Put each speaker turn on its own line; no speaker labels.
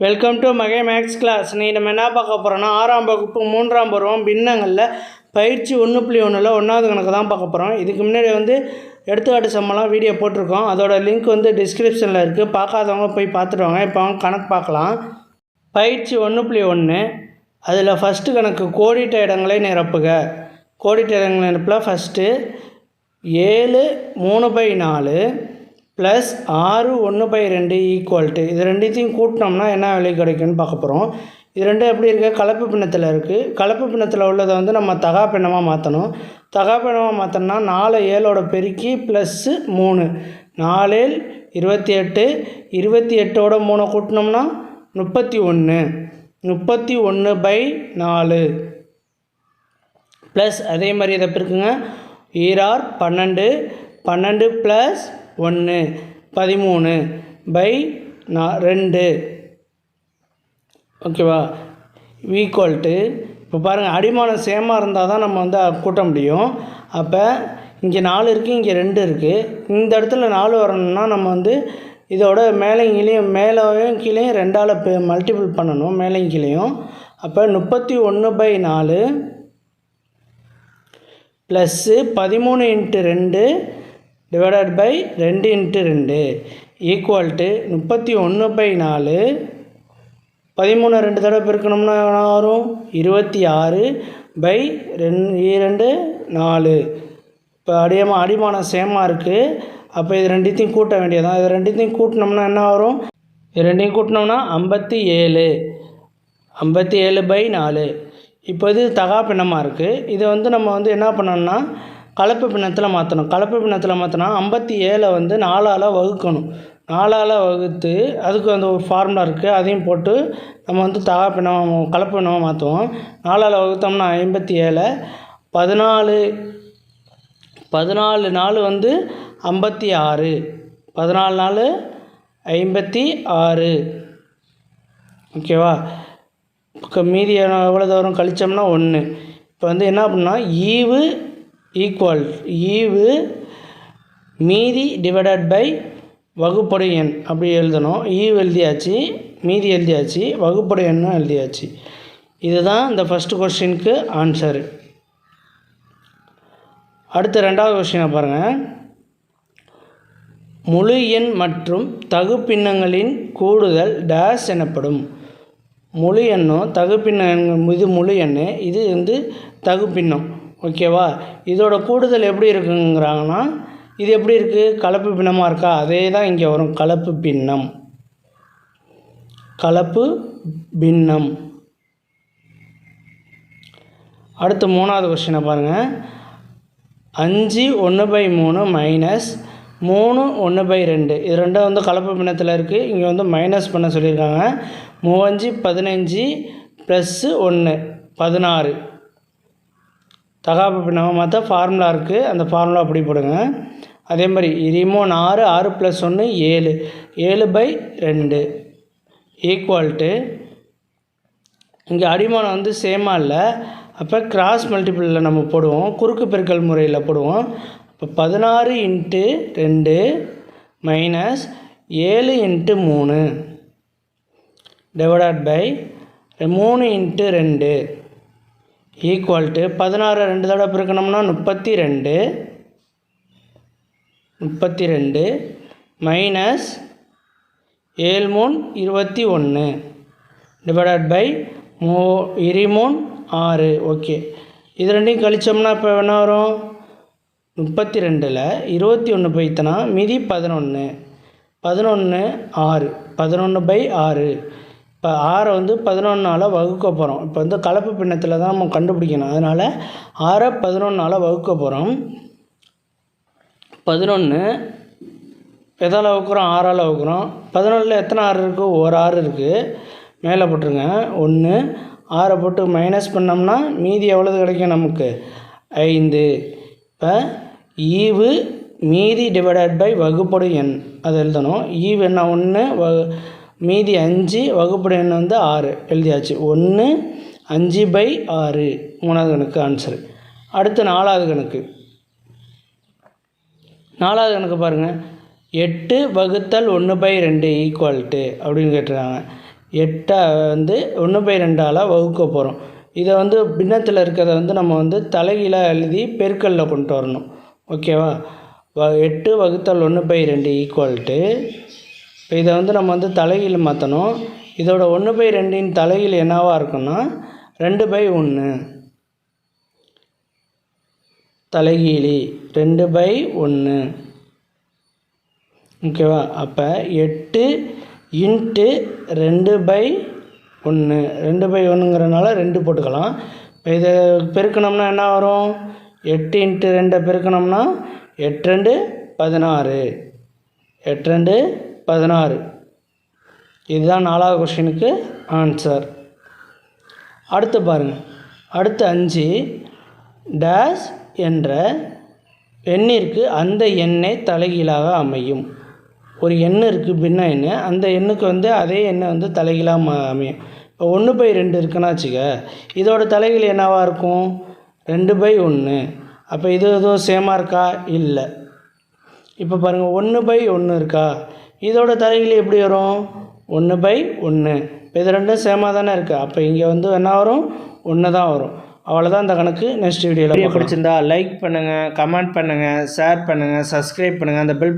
Welcome to Mahe maths class. நீ நம்ம என்ன பார்க்க போகிறோன்னா 6ஆம் வகுப்பு 3ஆம் பருவம் பின்னங்களில் பயிற்சி 1.1ல் 1வது கணக்கு தான் பார்க்க போகிறோம். இதுக்கு முன்னாடி எடுத்துக்காட்டு சம்மெல்லாம் வீடியோ போட்டிருக்கோம். அதோட லிங்க் டிஸ்கிரிப்ஷனில் இருக்குது. பார்க்காதவங்க போய் பார்த்துடுவாங்க. இப்போ கணக்கு பார்க்கலாம். பயிற்சி 1.1 அதில் ஃபஸ்ட்டு கணக்கு கோடிட்ட இடங்களை நிரப்புக. கோடிட்ட இடங்களை நிரப்பில் ஃபஸ்ட்டு 7 3/4 ப்ளஸ் 6 1/2 ஈக்குவல்ட்டு இது ரெண்டுத்தையும் கூட்டினோம்னா என்ன விலை கிடைக்கும்னு பார்க்க போகிறோம். இது ரெண்டும் எப்படி இருக்குது? கலப்பு பின்னத்தில் இருக்குது. கலப்பு பின்னத்தில் உள்ளதை நம்ம தகா பின்னமாக மாற்றணும். தகா பின்னமாக மாற்றணும்னா 4 7ஓட பெருக்கி ப்ளஸ்ஸு 3 4 28 28ஓட 3 கூட்டினோம்னா 31 31/4 ப்ளஸ் அதே மாதிரி இதை பெருக்குங்க. 12 12 ப்ளஸ் 1 13/2 ஓகேவா ஈக்குவல்ட்டு. இப்போ பாருங்கள், அடிமானம் சேமாக இருந்தால் தான் நம்ம கூட்ட முடியும். அப்போ இங்கே 4 இருக்குது, இங்கே 2 இருக்குது. இந்த இடத்துல 4 வரணும்னா நம்ம இதோட மேலேயும் கீழேயும் மேலேயும் கீழேயும் 2ஆல் மல்டிபிள் பண்ணணும், மேலேயும் கீழேயும். அப்போ 31/4 ப்ளஸ்ஸு 13 × 2 டிவைடட் பை 2 × 2 ஈக்குவல்ட்டு 31/4 13 2 தடவை பெருக்கணும்னா வரும் 26/2 4. இப்போ அடிமானம் சேமாக இருக்குது. அப்போ இது ரெண்டுத்தையும் கூட்ட வேண்டியதான். இது ரெண்டுத்தையும் கூட்டினோம்னா என்ன வரும்? இது ரெண்டையும் கூட்டினோம்னா 57 57/4. இப்போ இது தகா பின்னமாக இருக்குது. இதை நம்ம என்ன பண்ணணும்னா கலப்பு பின்னத்தில் மாற்றணும். கலப்பு பின்னத்தில் மாற்றினா 57 4ஆல் வகுக்கணும். 4ஆல் வகுத்து அதுக்கு ஒரு ஃபார்முலா இருக்குது, அதையும் போட்டு நம்ம தகா பின்னமாக கலப்பு பின்னமாக மாற்றுவோம். 4ஆல் வகுத்தோம்னா 57 14 4 56 14 56 ஓகேவா. இப்போ மீதி எவ்வளோ தூரம் கழித்தோம்னா 1. இப்போ என்ன பண்ணால் ஈவு ஈக்குவல் ஈவு மீதி டிவைடட் பை வகுப்படை எண் அப்படி எழுதணும். ஈவு எழுதியாச்சு, மீதி எழுதியாச்சு, வகுப்படை எண்ணும் எழுதியாச்சு. இதுதான் இந்த ஃபஸ்ட்டு கொஸ்டினுக்கு ஆன்சரு. அடுத்த 2வது கொஸ்டினை பாருங்கள். முழு எண் மற்றும் தகு பின்னங்களின் கூடுதல் டேஷ் எனப்படும். முழு எண்ணும் தகு பின்னம், இது முழு எண், இது தகு பின்னம் ஓகேவா. இதோட கூடுதல் எப்படி இருக்குங்கிறாங்கன்னா, இது எப்படி இருக்குது? கலப்பு பின்னமாக இருக்கா? அதே தான் இங்கே வரும், கலப்பு பின்னம். கலப்பு பின்னம். அடுத்து 3வது கொஸ்டினை பாருங்கள். 5 1/3 மைனஸ் 3 1/2 இது ரெண்டும் கலப்பு பின்னத்தில் இருக்குது. இங்கே மைனஸ் பண்ண சொல்லியிருக்காங்க. 3 15 ப்ளஸ்ஸு 1 16 தகாப்பு பின்னமாக மாற்ற ஃபார்முலா இருக்குது, அந்த ஃபார்முலா அப்படி போடுங்க. அதே மாதிரி 6 6 + 1 7 7/2 ஈக்குவல்ட்டு. இங்கே அடிமானம் சேமாக இல்லை. அப்போ கிராஸ் மல்டிபிளில் நம்ம போடுவோம், குறுக்கு பெருக்கல் முறையில் போடுவோம். இப்போ 16 × 2 மைனஸ் 7 × 3 டிவைடட் பை 3 × 2 ஈக்குவல்ட்டு 16 2 தடவை பெருக்கணும்னா 32 மைனஸ் 7 3 21 டிவைடட் பை 3 6 ஓகே. இது ரெண்டையும் கழித்தோம்னா இப்போ என்ன வரும்? 32ல் 21 போய்த்தனா மீதி 11 11 6 11/6. இப்போ 6 11ஆல் வகுக்க போகிறோம். இப்போ கலப்பு பின்னத்தில் தான் நம்ம கண்டுபிடிக்கணும். அதனால் 6 11ஆல் வகுக்க போகிறோம். 11 எதால் வகுக்கிறோம்? 6ஆல் வகுக்கிறோம். 11ல் எத்தனை 6 இருக்குது? ஒரு 6 இருக்குது. மேலே போட்டுருங்க 1. 6 போட்டு மைனஸ் பண்ணோம்னா மீதி எவ்வளவு கிடைக்கும் நமக்கு? 5. இப்போ ஈவு மீதி டிவைடட் பை வகுப்படை எண் அது எழுதணும். ஈவு என்ன? 1 மீதி 5 வகுப்படை எண் 6 எழுதியாச்சு. 1 5/6 3வது கணக்கு ஆன்சரு. அடுத்து 4வது கணக்கு. 4வது கணக்கு பாருங்கள். 8 ÷ 1/2 ஈக்குவல்ட்டு அப்படின்னு கேட்டிருக்காங்க. 8 வந்து 1/2ஆல் வகுக்க போகிறோம். இதை வந்து பின்னத்தில் இருக்கிறத வந்து நம்ம வந்து தலைகீழாக எழுதி பெருக்கல்ல கொண்டு வரணும். ஓகேவா? 8 வகுத்தல் 1/2 ஈக்குவல்ட்டு, இப்போ இதை வந்து நம்ம வந்து தலைகீழ் மாற்றணும். இதோட 1/2 தலைகீழ் என்னவாக இருக்குன்னா 2/1 தலைகீழி 2/1. ஓகேவா? அப்போ 8 இன்ட்டு 2/1 2/1ங்கிறனால 2 போட்டுக்கலாம். இப்போ இதை பெருக்கணும்னா என்ன வரும்? 8 இன்ட்டு 2 பெருக்கணும்னா 8 2 16 8 2 16. இதுதான் 4வது கொஸ்டினுக்கு ஆன்சர். அடுத்து பாருங்கள். அடுத்து 5 டேஷ் என்ற எண்ணிற்கு அந்த எண்ணை தலைகீழாக அமையும். ஒரு எண் இருக்குது, பின்ன எண். அந்த எண்ணுக்கு வந்து அதே எண்ணை வந்து தலைகீழாக அமையும். இப்போ 1/2 இருக்குன்னா வச்சுக்க, இதோட தலைகீழ் என்னவாக இருக்கும்? 2/1. அப்போ இது எதுவும் சேமாக இருக்கா? இல்லை. இப்போ பாருங்கள், 1/1 இருக்கா? இதோட தலைகீழ் எப்படி வரும்? 1/1. இப்போ இது ரெண்டும் சேமாக தானே இருக்குது. அப்போ இங்கே வந்து என்ன வரும்? 1 தான் வரும். அவ்வளோதான் இந்த கணக்கு. நெக்ஸ்ட் வீடியோவில் பிடிச்சிருந்தா லைக் பண்ணுங்கள், கமெண்ட் பண்ணுங்கள், ஷேர் பண்ணுங்கள், சப்ஸ்கிரைப் பண்ணுங்கள். அந்த பெல்